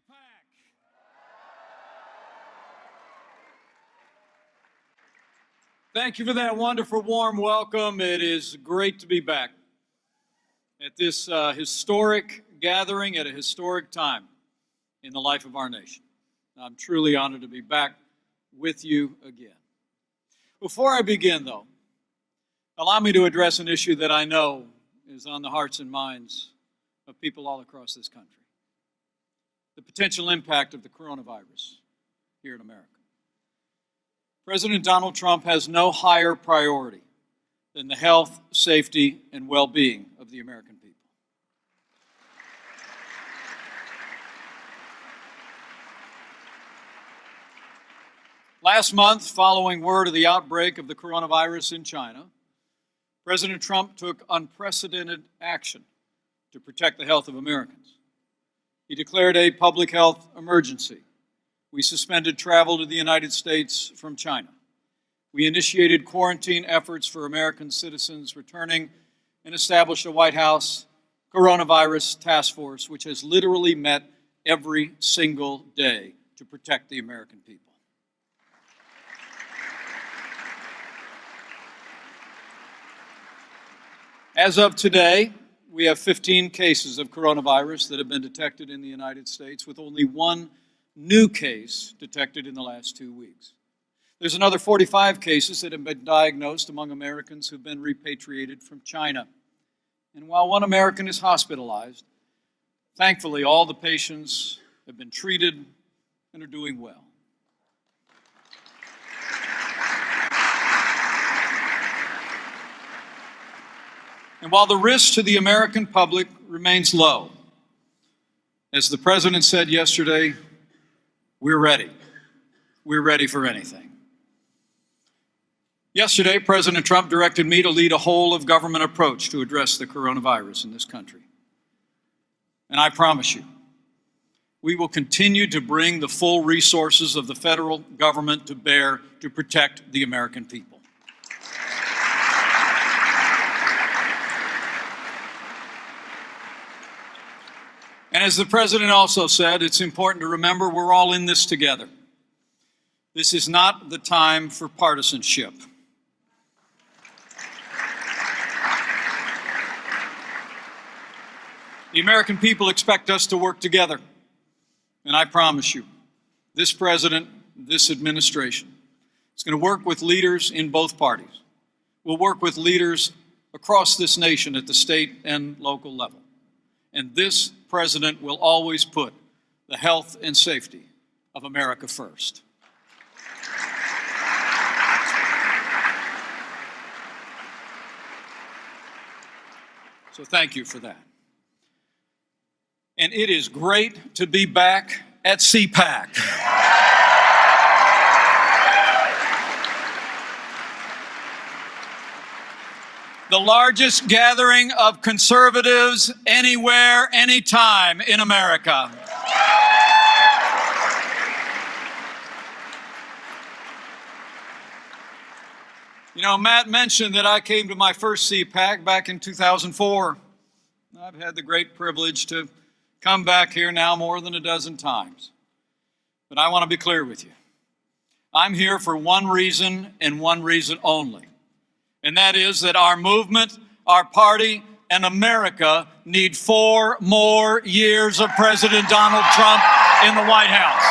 CPAC. Thank you for that wonderful, warm welcome. It is great to be back at this historic gathering at a historic time in the life of our nation. I'm truly honored to be back with you again. Before I begin, though, allow me to address an issue that I know is on the hearts and minds of people all across this country: the potential impact of the coronavirus here in America. President Donald Trump has no higher priority than the health, safety, and well-being of the American people. Last month, following word of the outbreak of the coronavirus in China, President Trump took unprecedented action to protect the health of Americans. He declared a public health emergency. We suspended travel to the United States from China. We initiated quarantine efforts for American citizens returning and established a White House coronavirus task force, which has literally met every single day to protect the American people. As of today, we have 15 cases of coronavirus that have been detected in the United States, with only one new case detected in the last 2 weeks. There's another 45 cases that have been diagnosed among Americans who've been repatriated from China. And while one American is hospitalized, thankfully all the patients have been treated and are doing well. And while the risk to the American public remains low, as the President said yesterday, we're ready. We're ready for anything. Yesterday, President Trump directed me to lead a whole-of-government approach to address the coronavirus in this country. And I promise you, we will continue to bring the full resources of the federal government to bear to protect the American people. And as the President also said, it's important to remember we're all in this together. This is not the time for partisanship. The American people expect us to work together. And I promise you, this President, this administration, is going to work with leaders in both parties. We'll work with leaders across this nation at the state and local level. And this President will always put the health and safety of America first. So thank you for that. And it is great to be back at CPAC. The largest gathering of conservatives anywhere, anytime in America. You know, Matt mentioned that I came to my first CPAC back in 2004. I've had the great privilege to come back here now more than a dozen times. But I want to be clear with you. I'm here for one reason and one reason only. And that is that our movement, our party, and America need 4 more years of President Donald Trump in the White House.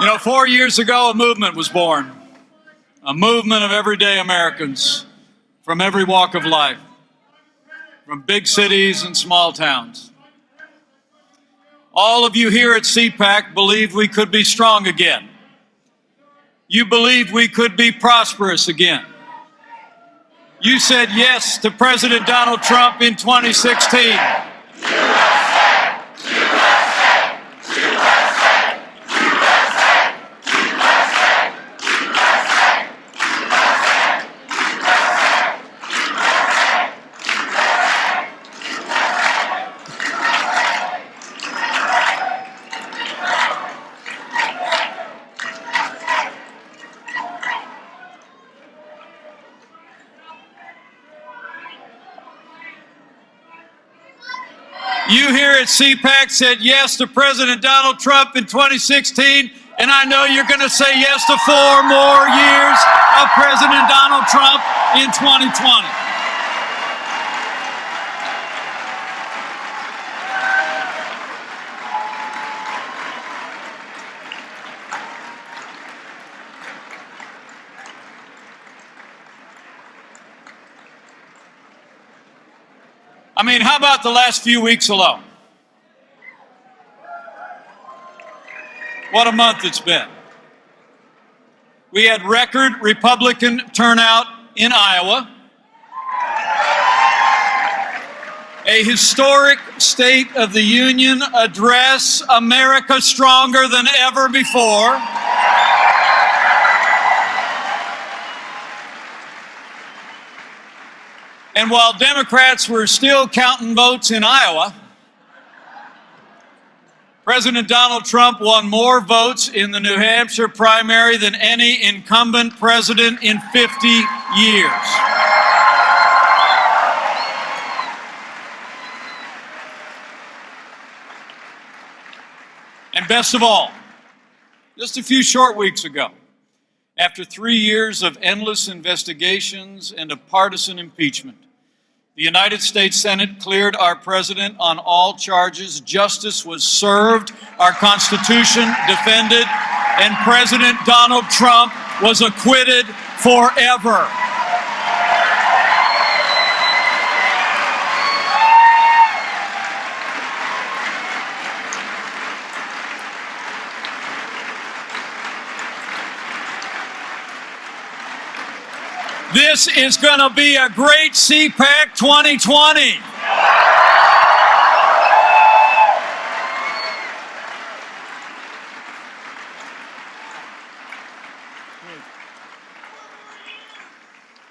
You know, 4 years ago, a movement was born, a movement of everyday Americans from every walk of life, from big cities and small towns. All of you here at CPAC believed we could be strong again. You believed we could be prosperous again. You said yes to President Donald Trump in 2016. You here at CPAC said yes to President Donald Trump in 2016, and I know you're going to say yes to 4 more years of President Donald Trump in 2020. I mean, how about the last few weeks alone? What a month it's been. We had record Republican turnout in Iowa, a historic State of the Union address, America stronger than ever before. And while Democrats were still counting votes in Iowa, President Donald Trump won more votes in the New Hampshire primary than any incumbent president in 50 years. And best of all, just a few short weeks ago, after 3 years of endless investigations and of partisan impeachment, the United States Senate cleared our president on all charges. Justice was served, our Constitution defended, and President Donald Trump was acquitted forever. This is going to be a great CPAC 2020.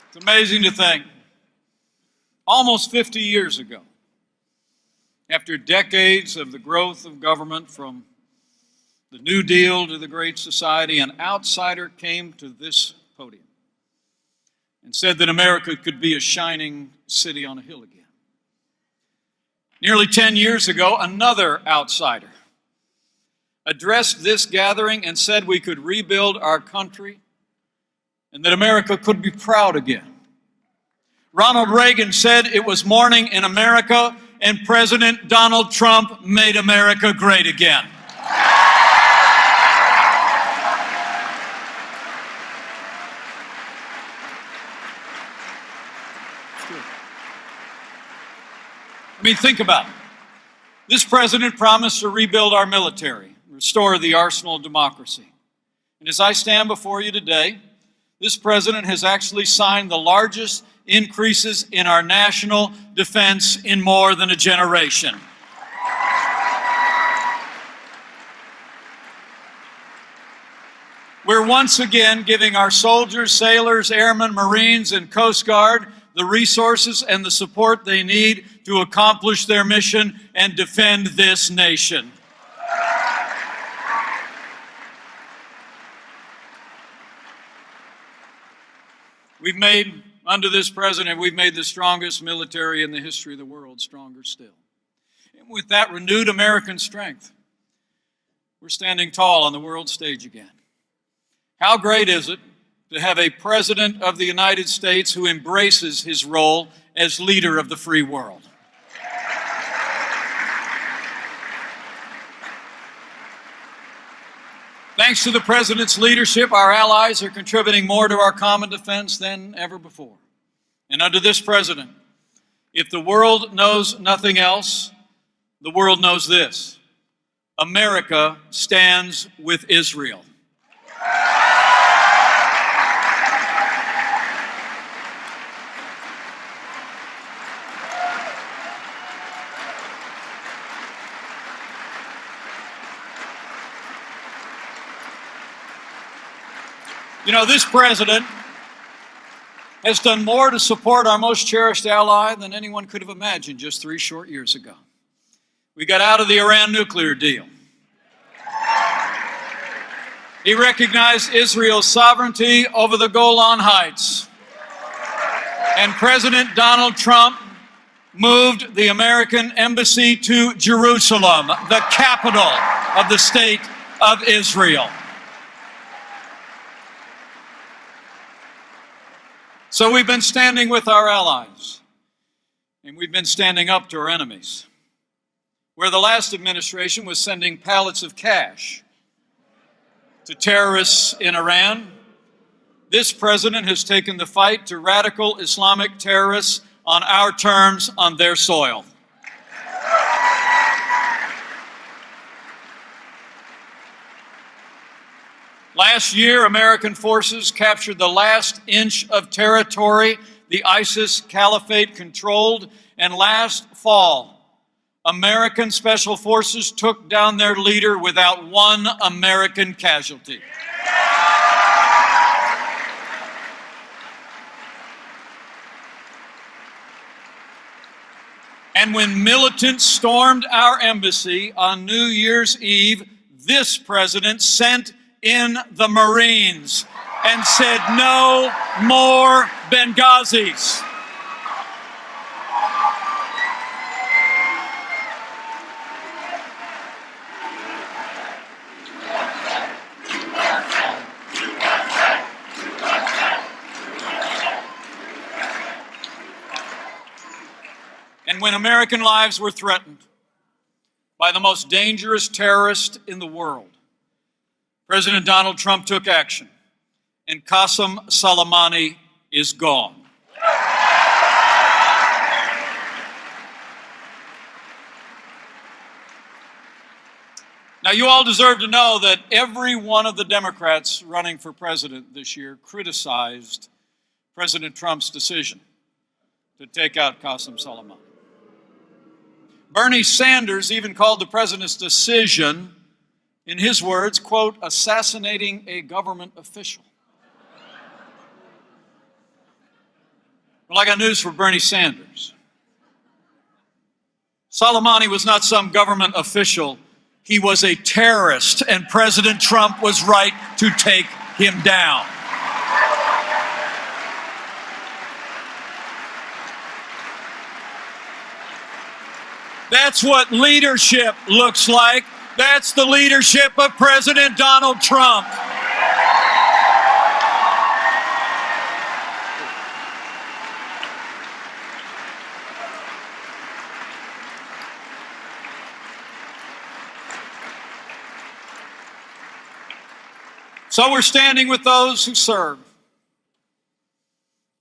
It's amazing to think, almost 50 years ago, after decades of the growth of government from the New Deal to the Great Society, an outsider came to this podium and said that America could be a shining city on a hill again. Nearly 10 years ago, another outsider addressed this gathering and said we could rebuild our country and that America could be proud again. Ronald Reagan said it was morning in America, and President Donald Trump made America great again. I mean, think about it. This president promised to rebuild our military, restore the arsenal of democracy. And as I stand before you today, this president has actually signed the largest increases in our national defense in more than a generation. We're once again giving our soldiers, sailors, airmen, Marines, and Coast Guard the resources and the support they need to accomplish their mission and defend this nation. Under this president, we've made the strongest military in the history of the world stronger still. And with that renewed American strength, we're standing tall on the world stage again. How great is it to have a president of the United States who embraces his role as leader of the free world? Thanks to the president's leadership, our allies are contributing more to our common defense than ever before. And under this president, if the world knows nothing else, the world knows this: America stands with Israel. You know, this president has done more to support our most cherished ally than anyone could have imagined just 3 short years ago. We got out of the Iran nuclear deal. He recognized Israel's sovereignty over the Golan Heights. And President Donald Trump moved the American embassy to Jerusalem, the capital of the state of Israel. So we've been standing with our allies, and we've been standing up to our enemies. Where the last administration was sending pallets of cash to terrorists in Iran, this president has taken the fight to radical Islamic terrorists on our terms, on their soil. Last year, American forces captured the last inch of territory the ISIS caliphate controlled, and last fall, American special forces took down their leader without one American casualty. And when militants stormed our embassy on New Year's Eve, this president sent in the Marines and said, "No more Benghazis." And when American lives were threatened by the most dangerous terrorist in the world, President Donald Trump took action, and Qasem Soleimani is gone. Now, you all deserve to know that every one of the Democrats running for president this year criticized President Trump's decision to take out Qasem Soleimani. Bernie Sanders even called the president's decision, in his words, quote, "assassinating a government official." Well, I got news for Bernie Sanders. Soleimani was not some government official. He was a terrorist, and President Trump was right to take him down. That's what leadership looks like. That's the leadership of President Donald Trump. So we're standing with those who serve,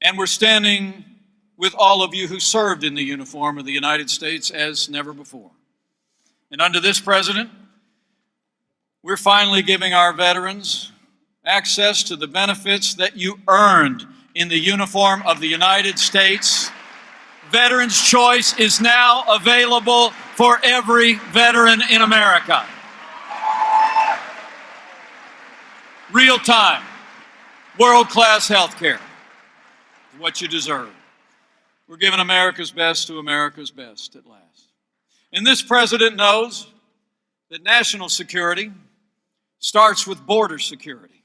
and we're standing with all of you who served in the uniform of the United States as never before. And under this president, we're finally giving our veterans access to the benefits that you earned in the uniform of the United States. Veterans' Choice is now available for every veteran in America. Real-time, world-class health care is what you deserve. We're giving America's best to America's best at last. And this president knows that national security starts with border security.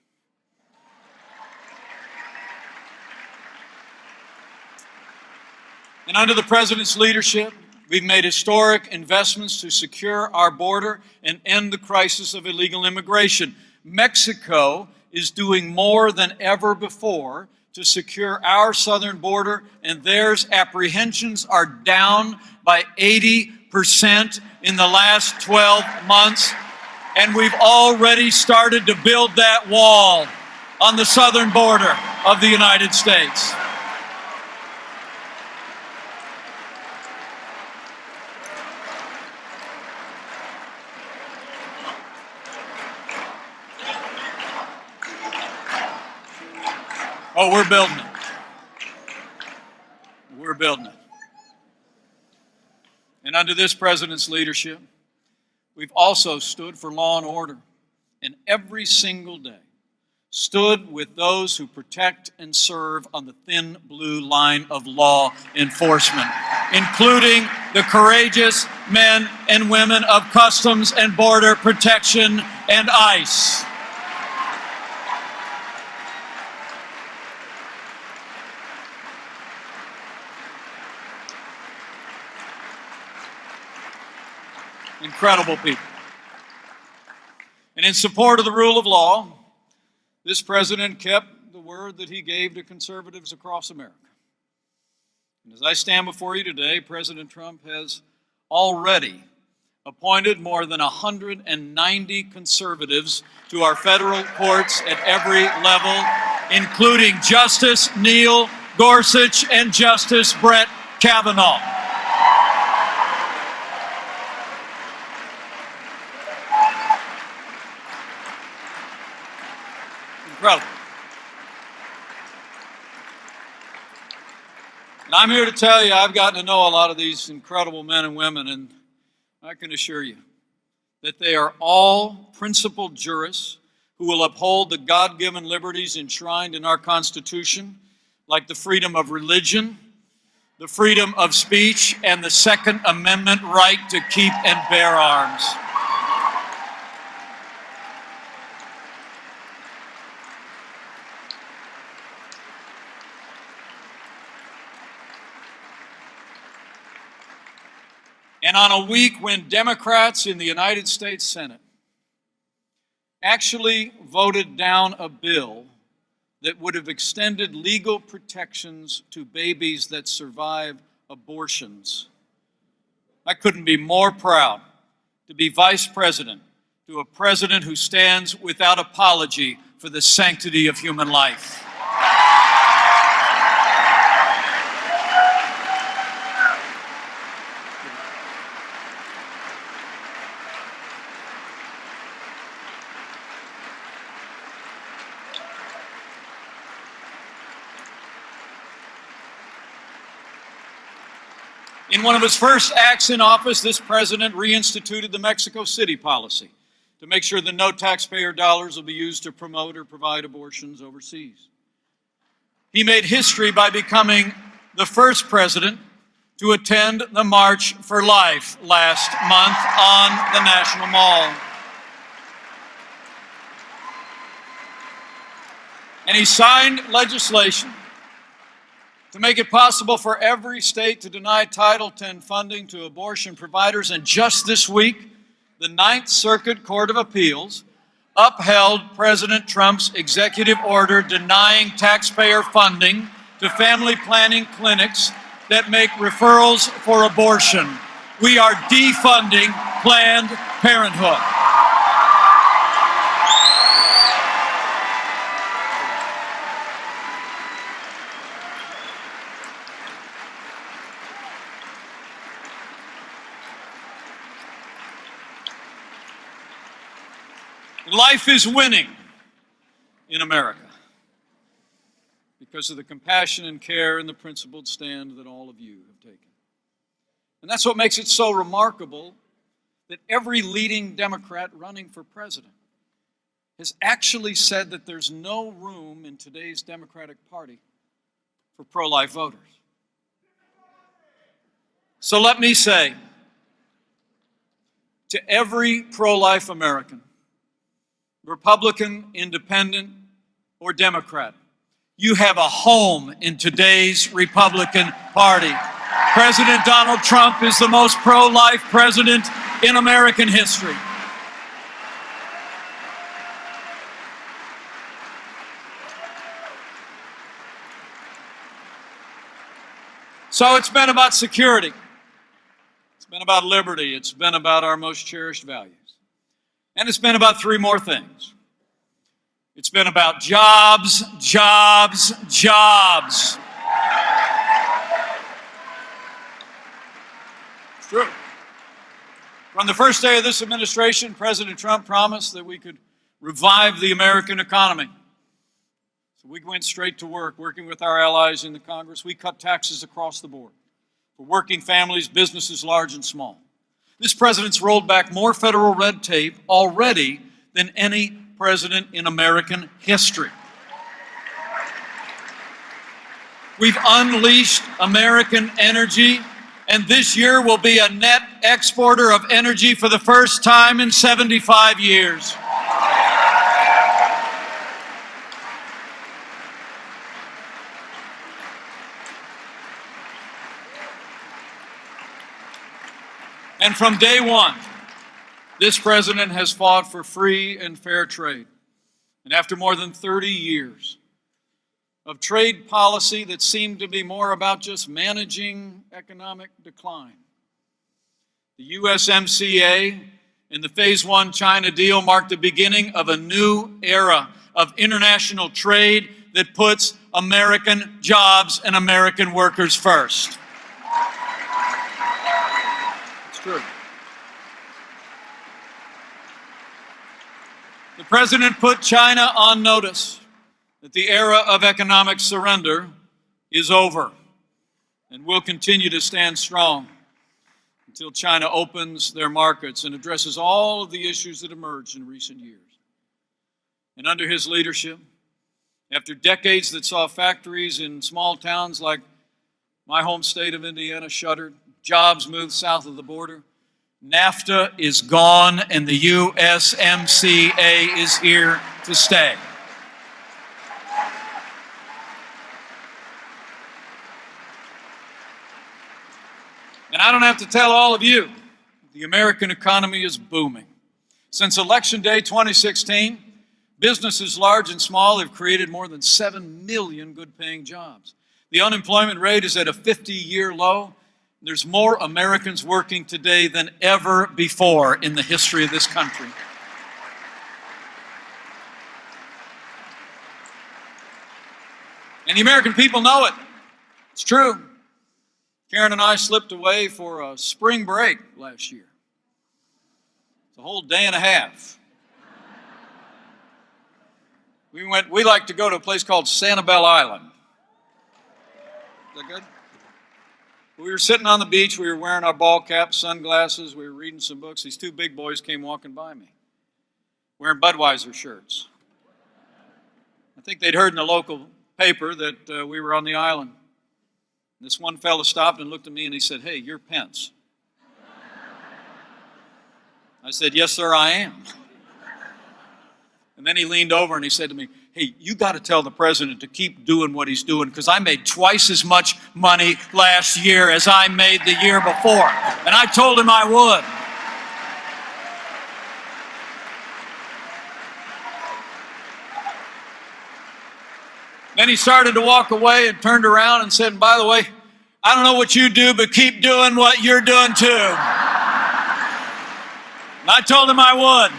And under the president's leadership, we've made historic investments to secure our border and end the crisis of illegal immigration. Mexico is doing more than ever before to secure our southern border, and theirs apprehensions are down by 80% in the last 12 months. And we've already started to build that wall on the southern border of the United States. Oh, we're building it. We're building it. And under this president's leadership, we've also stood for law and order, and every single day stood with those who protect and serve on the thin blue line of law enforcement, including the courageous men and women of Customs and Border Protection and ICE. incredible people. And in support of the rule of law, this president kept the word that he gave to conservatives across America. And as I stand before you today, President Trump has already appointed more than 190 conservatives to our federal courts at every level, including Justice Neil Gorsuch and Justice Brett Kavanaugh. Incredible. And I'm here to tell you, I've gotten to know a lot of these incredible men and women, and I can assure you that they are all principled jurists who will uphold the God-given liberties enshrined in our Constitution, like the freedom of religion, the freedom of speech, and the Second Amendment right to keep and bear arms. And on a week when Democrats in the United States Senate actually voted down a bill that would have extended legal protections to babies that survive abortions, I couldn't be more proud to be vice president to a president who stands without apology for the sanctity of human life. In one of his first acts in office, this president reinstituted the Mexico City policy to make sure that no taxpayer dollars will be used to promote or provide abortions overseas. He made history by becoming the first president to attend the March for Life last month on the National Mall. And he signed legislation to make it possible for every state to deny Title X funding to abortion providers. And just this week, the Ninth Circuit Court of Appeals upheld President Trump's executive order denying taxpayer funding to family planning clinics that make referrals for abortion. We are defunding Planned Parenthood. Life is winning in America because of the compassion and care and the principled stand that all of you have taken. And that's what makes it so remarkable that every leading Democrat running for president has actually said that there's no room in today's Democratic Party for pro-life voters. So let me say to every pro-life American, Republican, Independent, or Democrat, you have a home in today's Republican Party. President Donald Trump is the most pro-life president in American history. So it's been about security. It's been about liberty. It's been about our most cherished values. And it's been about three more things. It's been about jobs, jobs, jobs. It's true. From the first day of this administration, President Trump promised that we could revive the American economy. So we went straight to work, working with our allies in the Congress. We cut taxes across the board for working families, businesses large and small. This president's rolled back more federal red tape already than any president in American history. We've unleashed American energy, and this year will be a net exporter of energy for the first time in 75 years. And from day one, This president has fought for free and fair trade. And after more than 30 years of trade policy that seemed to be more about just managing economic decline, the USMCA and the Phase 1 China deal marked the beginning of a new era of international trade that puts American jobs and American workers first. It's true. The president put China on notice that the era of economic surrender is over and will continue to stand strong until China opens their markets and addresses all of the issues that emerged in recent years. And under his leadership, after decades that saw factories in small towns like my home state of Indiana shuttered, jobs moved south of the border, NAFTA is gone and the USMCA is here to stay. And I don't have to tell all of you, the American economy is booming. Since Election Day 2016, businesses large and small have created more than 7 million good-paying jobs. The unemployment rate is at a 50-year low. There's more Americans working today than ever before in the history of this country. And the American people know it. It's true. Karen and I slipped away for a spring break last year. It's a whole day and a half. We like to go to a place called Sanibel Island. Is that good? We were sitting on the beach, we were wearing our ball caps, sunglasses, we were reading some books. These two big boys came walking by me, wearing Budweiser shirts. I think they'd heard in the local paper that we were on the island. This one fellow stopped and looked at me and he said, "Hey, you're Pence." I said, "Yes, sir, I am." And then he leaned over and he said to me, "Hey, you got to tell the president to keep doing what he's doing because I made twice as much money last year as I made the year before." And I told him I would. Then he started to walk away and turned around and said, "By the way, I don't know what you do, but keep doing what you're doing too." And I told him I would.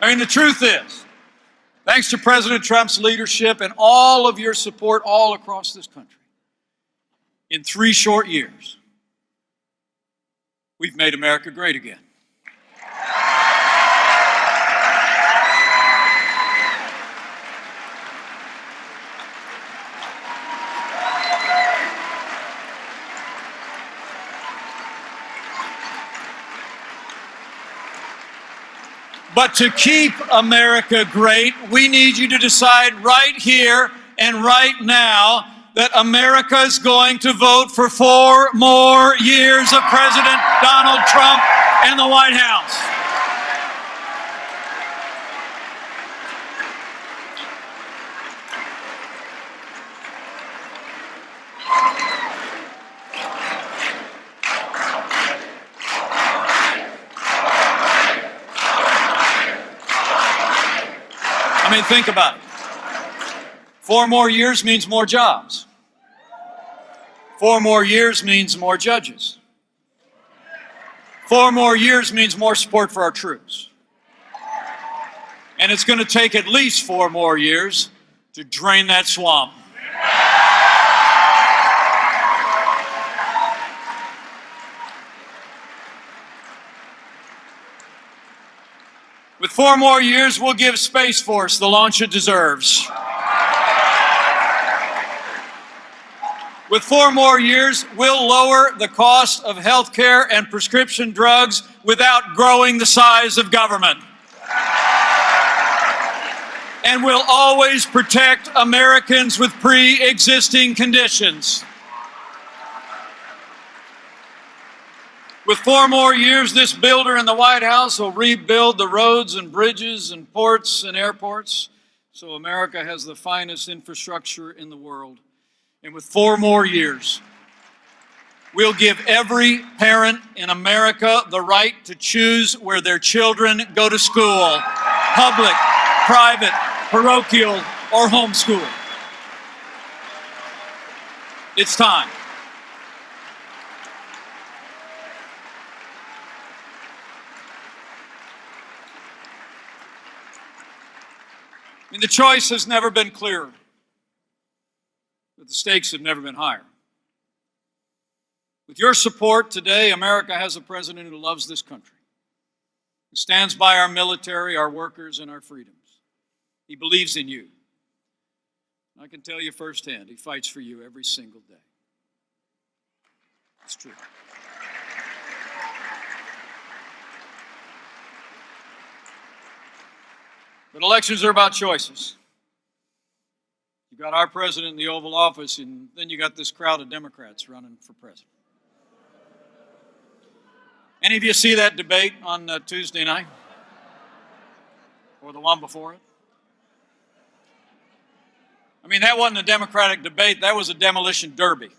I mean, the truth is, thanks to President Trump's leadership and all of your support all across this country, in 3 short years, we've made America great again. But to keep America great, we need you to decide right here and right now that America is going to vote for 4 more years of President Donald Trump and the White House. I mean, think about it. 4 more years means more jobs. 4 more years means more judges. 4 more years means more support for our troops. And it's going to take at least 4 more years to drain that swamp. With 4 more years, we'll give Space Force the launch it deserves. With 4 more years, we'll lower the cost of health care and prescription drugs without growing the size of government. And we'll always protect Americans with pre-existing conditions. With 4 more years, this builder in the White House will rebuild the roads and bridges and ports and airports so America has the finest infrastructure in the world. And with 4 more years, We'll give every parent in America the right to choose where their children go to school, public, private, parochial, or homeschool. It's time. I mean, the choice has never been clearer, but the stakes have never been higher. With your support today, America has a president who loves this country, who stands by our military, our workers, and our freedoms. He believes in you. I can tell you firsthand, he fights for you every single day. It's true. But elections are about choices. You got our president in the Oval Office, and then you got this crowd of Democrats running for president. Any of you see that debate on Tuesday night? Or the one before it? I mean, that wasn't a Democratic debate, that was a demolition derby.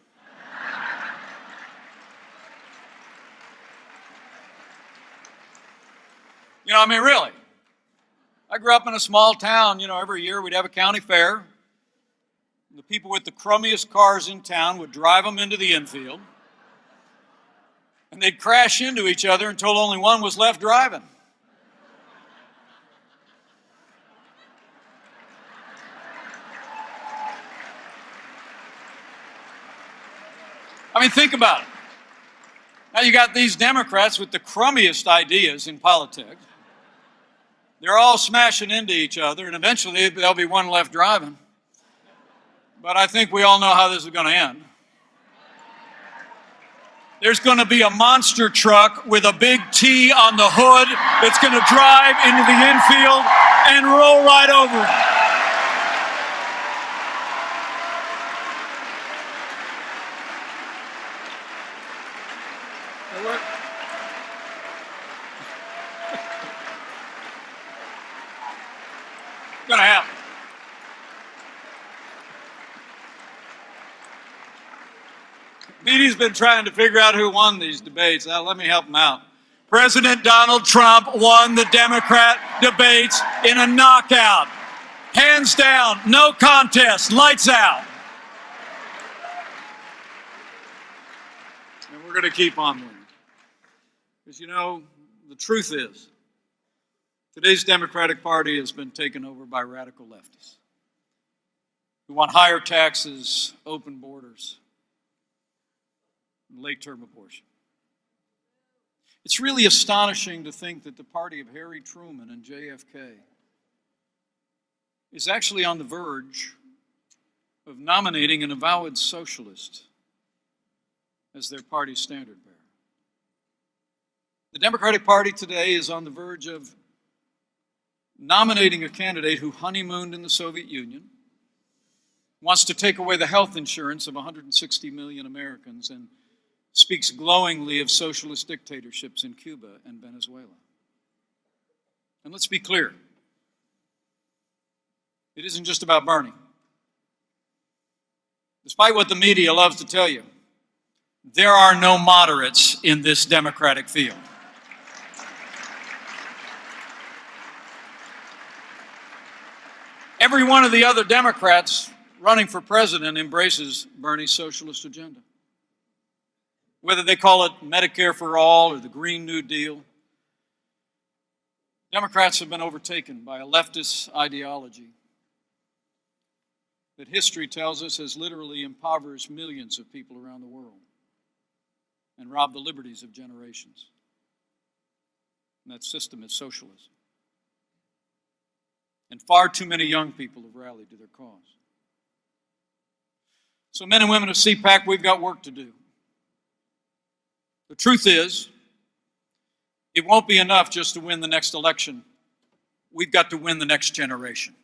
You know, I mean, really. I grew up in a small town, every year we'd have a county fair. The people with the crummiest cars in town would drive them into the infield. And they'd crash into each other until only one was left driving. I mean, think about it. Now you got these Democrats with the crummiest ideas in politics. They're all smashing into each other, and eventually there'll be one left driving. But I think we all know how this is going to end. There's going to be a monster truck with a big T on the hood that's going to drive into the infield and roll right over it. It's going to happen. Beatty's been trying to figure out who won these debates. Let me help him out. President Donald Trump won the Democrat debates in a knockout. Hands down, no contest, lights out. And we're going to keep on winning. Because the truth is, today's Democratic Party has been taken over by radical leftists who want higher taxes, open borders, late-term abortion. It's really astonishing to think that the party of Harry Truman and JFK is actually on the verge of nominating an avowed socialist as their party standard bearer. The Democratic Party today is on the verge of nominating a candidate who honeymooned in the Soviet Union, wants to take away the health insurance of 160 million Americans, and speaks glowingly of socialist dictatorships in Cuba and Venezuela. And let's be clear, it isn't just about Bernie. Despite what the media loves to tell you, there are no moderates in this Democratic field. Every one of the other Democrats running for president embraces Bernie's socialist agenda. Whether they call it Medicare for all or the Green New Deal, Democrats have been overtaken by a leftist ideology that history tells us has literally impoverished millions of people around the world and robbed the liberties of generations. And that system is socialism. And far too many young people have rallied to their cause. So men and women of CPAC, we've got work to do. The truth is, it won't be enough just to win the next election. We've got to win the next generation.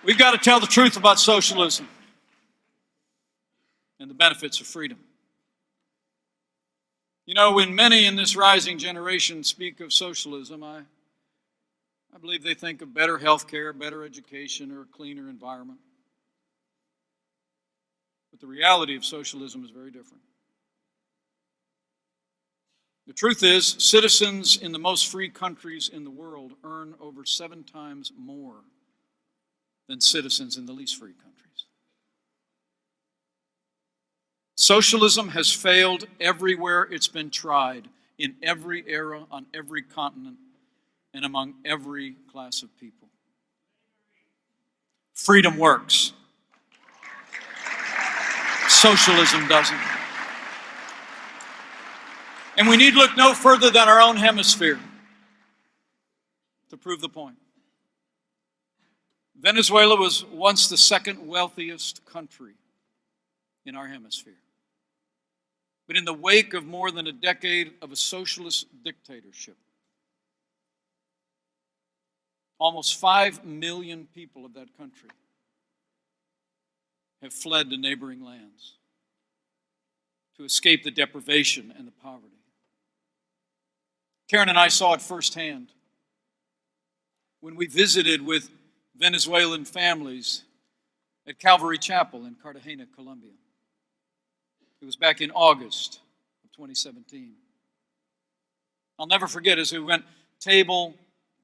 We've got to tell the truth about socialism and the benefits of freedom. You know, when many in this rising generation speak of socialism, I believe they think of better health care, better education, or a cleaner environment. But the reality of socialism is very different. The truth is, citizens in the most free countries in the world earn over 7 times more than citizens in the least free countries. Socialism has failed everywhere it's been tried, in every era, on every continent, and among every class of people. Freedom works. Socialism doesn't. And we need look no further than our own hemisphere to prove the point. Venezuela was once the second wealthiest country in our hemisphere. But in the wake of more than a decade of a socialist dictatorship, almost 5 million people of that country have fled to neighboring lands to escape the deprivation and the poverty. Karen and I saw it firsthand when we visited with Venezuelan families at Calvary Chapel in Cartagena, Colombia. It was back in August of 2017. I'll never forget as we went table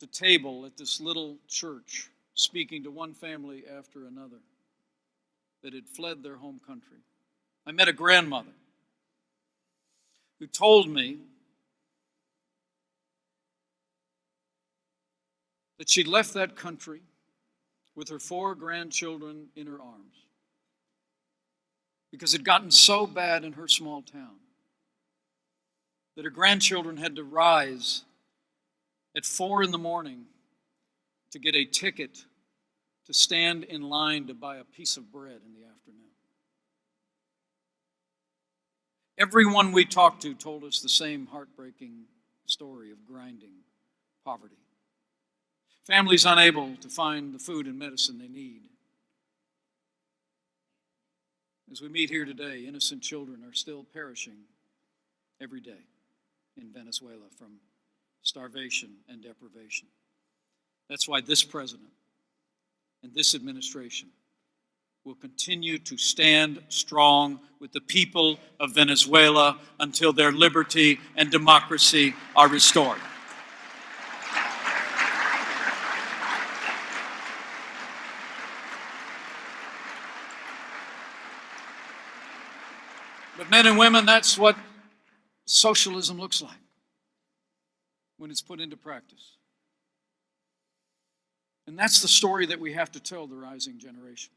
to table at this little church, speaking to one family after another that had fled their home country. I met a grandmother who told me that she'd left that country with her 4 grandchildren in her arms because it had gotten so bad in her small town that her grandchildren had to rise at 4 in the morning to get a ticket to stand in line to buy a piece of bread in the afternoon. Everyone we talked to told us the same heartbreaking story of grinding poverty. Families unable to find the food and medicine they need. As we meet here today, innocent children are still perishing every day in Venezuela from starvation and deprivation. That's why this president and this administration will continue to stand strong with the people of Venezuela until their liberty and democracy are restored. But men and women, that's what socialism looks like when it's put into practice. And that's the story that we have to tell the rising generation.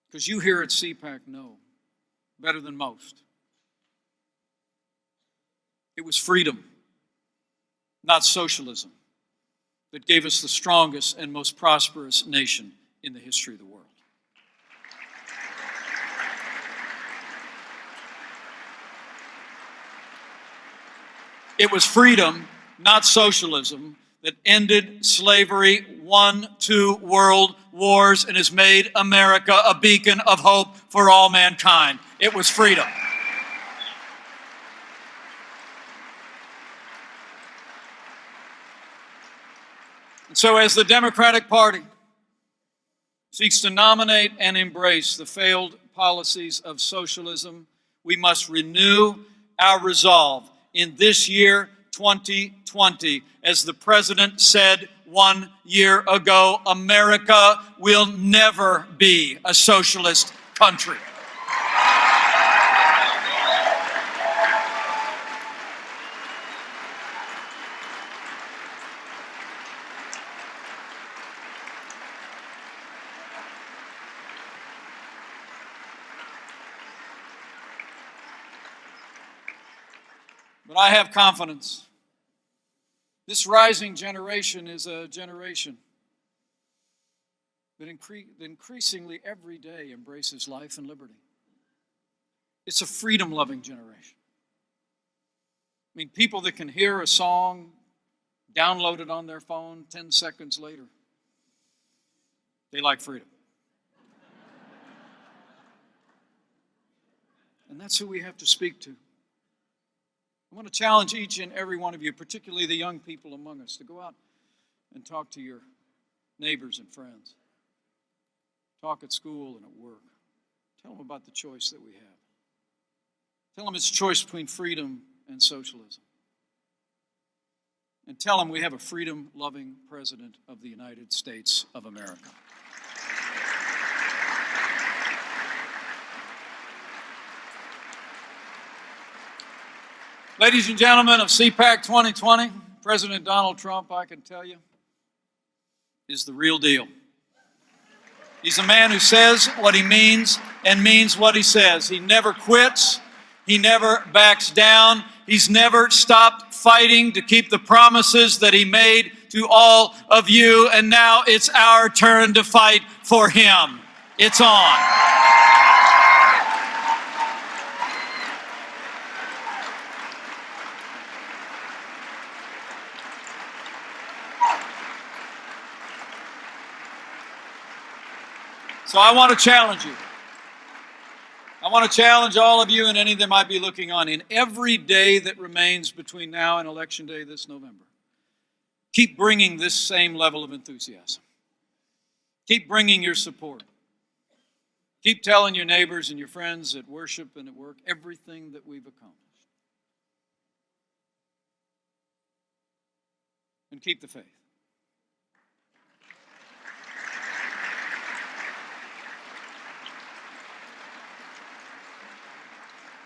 Because you here at CPAC know better than most. It was freedom, not socialism, that gave us the strongest and most prosperous nation in the history of the world. It was freedom, not socialism, that ended slavery, won 2 world wars, and has made America a beacon of hope for all mankind. It was freedom. And so as the Democratic Party seeks to nominate and embrace the failed policies of socialism, we must renew our resolve in this year, 2020, as the President said 1 year ago, America will never be a socialist country. But I have confidence. This rising generation is a generation that increasingly every day embraces life and liberty. It's a freedom-loving generation. I mean, people that can hear a song, download it on their phone 10 seconds later, they like freedom. And that's who we have to speak to. I want to challenge each and every one of you, particularly the young people among us, to go out and talk to your neighbors and friends. Talk at school and at work. Tell them about the choice that we have. Tell them it's a choice between freedom and socialism. And tell them we have a freedom-loving President of the United States of America. Ladies and gentlemen of CPAC 2020, President Donald Trump, I can tell you, is the real deal. He's a man who says what he means and means what he says. He never quits. He never backs down. He's never stopped fighting to keep the promises that he made to all of you. And now it's our turn to fight for him. It's on. So I want to challenge you. I want to challenge all of you and any that might be looking on. In every day that remains between now and Election Day this November, keep bringing this same level of enthusiasm. Keep bringing your support. Keep telling your neighbors and your friends at worship and at work everything that we've accomplished. And keep the faith.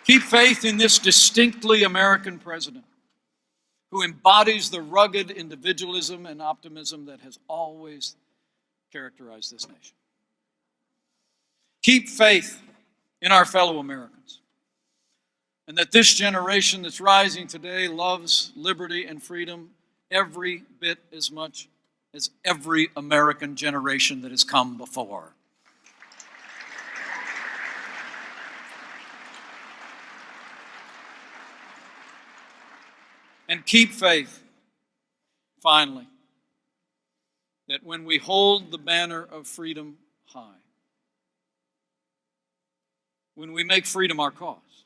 Keep faith in this distinctly American president who embodies the rugged individualism and optimism that has always characterized this nation. Keep faith in our fellow Americans, and that this generation that's rising today loves liberty and freedom every bit as much as every American generation that has come before. And keep faith, finally, that when we hold the banner of freedom high, when we make freedom our cause,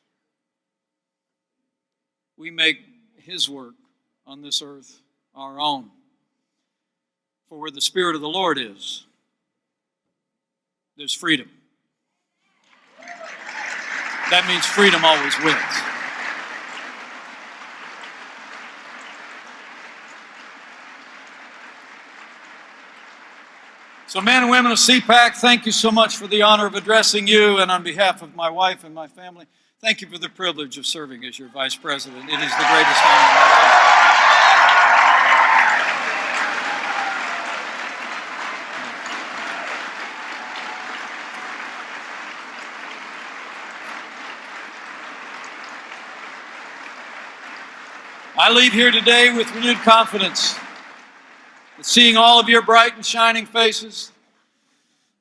we make his work on this earth our own. For where the Spirit of the Lord is, there's freedom. That means freedom always wins. So men and women of CPAC, thank you so much for the honor of addressing you, and on behalf of my wife and my family, thank you for the privilege of serving as your vice president. It is the greatest honor of my life. I leave here today with renewed confidence. Seeing all of your bright and shining faces,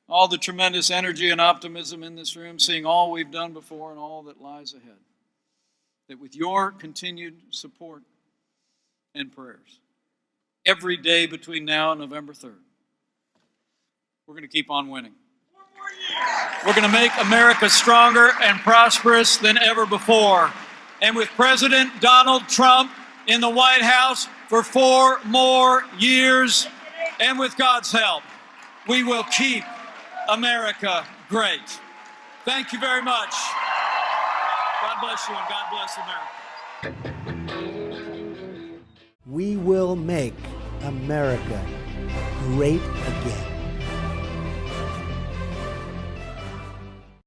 all the tremendous energy and optimism in this room, seeing all we've done before and all that lies ahead, that with your continued support and prayers, every day between now and November 3rd, we're going to keep on winning. We're going to make America stronger and prosperous than ever before. And with President Donald Trump in the White House for 4 more years, and with God's help, we will keep America great. Thank you very much. God bless you and God bless America. We will make America great again.